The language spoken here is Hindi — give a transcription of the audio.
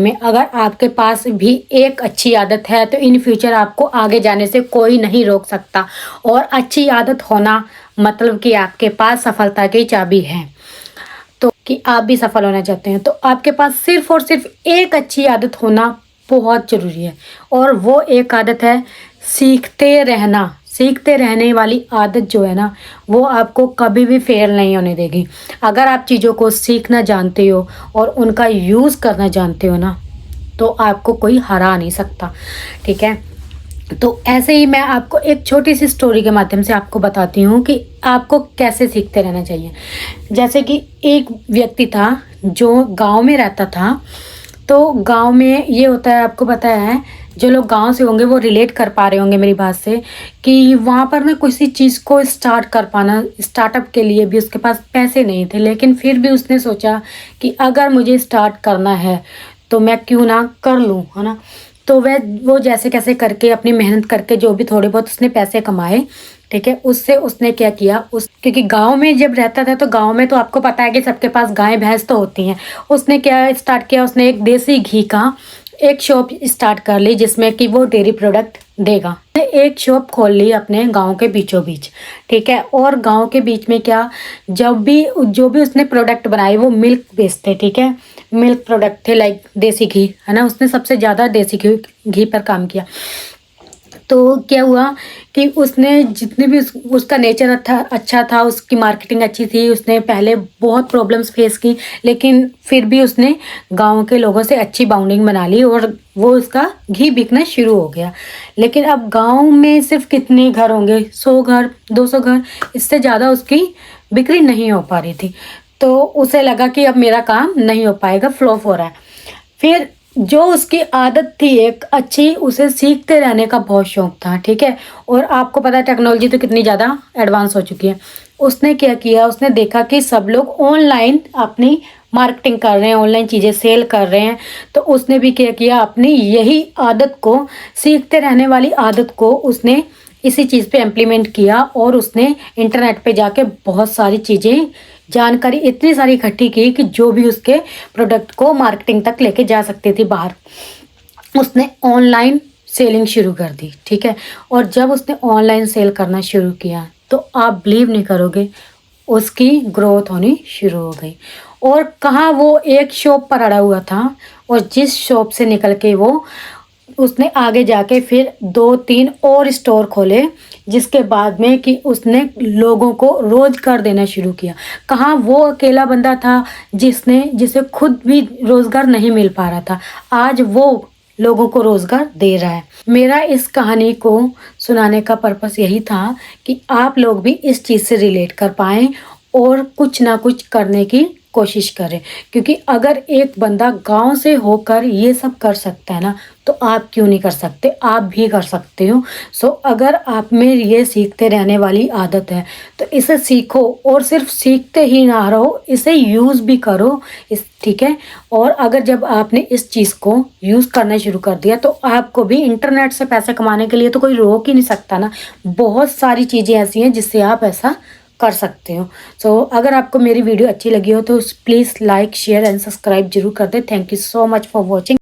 में अगर आपके पास भी एक अच्छी आदत है तो इन फ्यूचर आपको आगे जाने से कोई नहीं रोक सकता। और अच्छी आदत होना मतलब कि आपके पास सफलता की चाबी है। तो कि आप भी सफल होना चाहते हैं तो आपके पास सिर्फ और सिर्फ एक अच्छी आदत होना बहुत ज़रूरी है। और वो एक आदत है सीखते रहना। सीखते रहने वाली आदत जो है ना वो आपको कभी भी फेल नहीं होने देगी। अगर आप चीज़ों को सीखना जानते हो और उनका यूज़ करना जानते हो ना तो आपको कोई हरा नहीं सकता। ठीक है, तो ऐसे ही मैं आपको एक छोटी सी स्टोरी के माध्यम से आपको बताती हूँ कि आपको कैसे सीखते रहना चाहिए। जैसे कि एक व्यक्ति था जो गांव में रहता था। तो गांव में ये होता है, आपको पता है, जो लोग गांव से होंगे वो रिलेट कर पा रहे होंगे मेरी बात से, कि वहाँ पर ना किसी चीज़ को स्टार्ट कर पाना, स्टार्टअप के लिए भी उसके पास पैसे नहीं थे। लेकिन फिर भी उसने सोचा कि अगर मुझे स्टार्ट करना है तो मैं क्यों ना कर लूँ, है ना। तो वो जैसे कैसे करके अपनी मेहनत करके जो भी थोड़े बहुत उसने पैसे कमाए, ठीक है, उससे उसने क्या किया, क्योंकि गांव में जब रहता था तो गांव में तो आपको पता है कि सबके पास गाय भैंस तो होती हैं। उसने क्या स्टार्ट किया, उसने एक देसी घी का एक शॉप स्टार्ट कर ली जिसमें कि वो डेयरी प्रोडक्ट देगा। एक शॉप खोल ली अपने गांव के बीचों बीच। ठीक है, और गांव के बीच में क्या, जब भी जो भी उसने प्रोडक्ट बनाए वो मिल्क बेचते। ठीक है, मिल्क प्रोडक्ट थे, लाइक देसी घी, है ना। उसने सबसे ज़्यादा देसी घी पर काम किया। तो क्या हुआ कि उसने जितने भी उसका नेचर अच्छा था, उसकी मार्केटिंग अच्छी थी, उसने पहले बहुत प्रॉब्लम्स फेस की, लेकिन फिर भी उसने गांव के लोगों से अच्छी बाउंडिंग बना ली और वो उसका घी बिकना शुरू हो गया। लेकिन अब गांव में सिर्फ कितने घर होंगे, 100 घर, 200 घर, इससे ज़्यादा उसकी बिक्री नहीं हो पा रही थी। तो उसे लगा कि अब मेरा काम नहीं हो पाएगा, फ्लॉप हो रहा है। फिर जो उसकी आदत थी एक अच्छी, उसे सीखते रहने का बहुत शौक था। ठीक है, और आपको पता है टेक्नोलॉजी तो कितनी ज़्यादा एडवांस हो चुकी है। उसने क्या किया, उसने देखा कि सब लोग ऑनलाइन अपनी मार्केटिंग कर रहे हैं, ऑनलाइन चीज़ें सेल कर रहे हैं। तो उसने भी क्या किया, अपनी यही आदत को, सीखते रहने वाली आदत को उसने इसी चीज़ पे इम्प्लीमेंट किया। और उसने इंटरनेट पे जाके बहुत सारी चीज़ें, जानकारी इतनी सारी इकट्ठी की कि जो भी उसके प्रोडक्ट को मार्केटिंग तक लेके जा सकती थी बाहर, उसने ऑनलाइन सेलिंग शुरू कर दी। ठीक है, और जब उसने ऑनलाइन सेल करना शुरू किया तो आप बिलीव नहीं करोगे, उसकी ग्रोथ होनी शुरू हो गई। और कहाँ, वो एक शॉप पर अड़ा हुआ था और जिस शॉप से निकल के उसने आगे जाके फिर 2-3 और स्टोर खोले, जिसके बाद में कि उसने लोगों को रोजगार देना शुरू किया। कहाँ, वो अकेला बंदा था जिसे खुद भी रोजगार नहीं मिल पा रहा था, आज वो लोगों को रोजगार दे रहा है। मेरा इस कहानी को सुनाने का पर्पस यही था कि आप लोग भी इस चीज़ से रिलेट कर पाएँ और कुछ ना कुछ करने की कोशिश करें। क्योंकि अगर एक बंदा गांव से होकर ये सब कर सकता है ना तो आप क्यों नहीं कर सकते, आप भी कर सकते हो। सो अगर आप में ये सीखते रहने वाली आदत है तो इसे सीखो, और सिर्फ सीखते ही ना रहो, इसे यूज़ भी करो ठीक है। और अगर जब आपने इस चीज़ को यूज़ करना शुरू कर दिया तो आपको भी इंटरनेट से पैसे कमाने के लिए तो कोई रोक ही नहीं सकता ना। बहुत सारी चीज़ें ऐसी हैं जिससे आप ऐसा कर सकते हो। सो अगर आपको मेरी वीडियो अच्छी लगी हो तो please like, share and subscribe जरूर कर दें। Thank you so much for watching.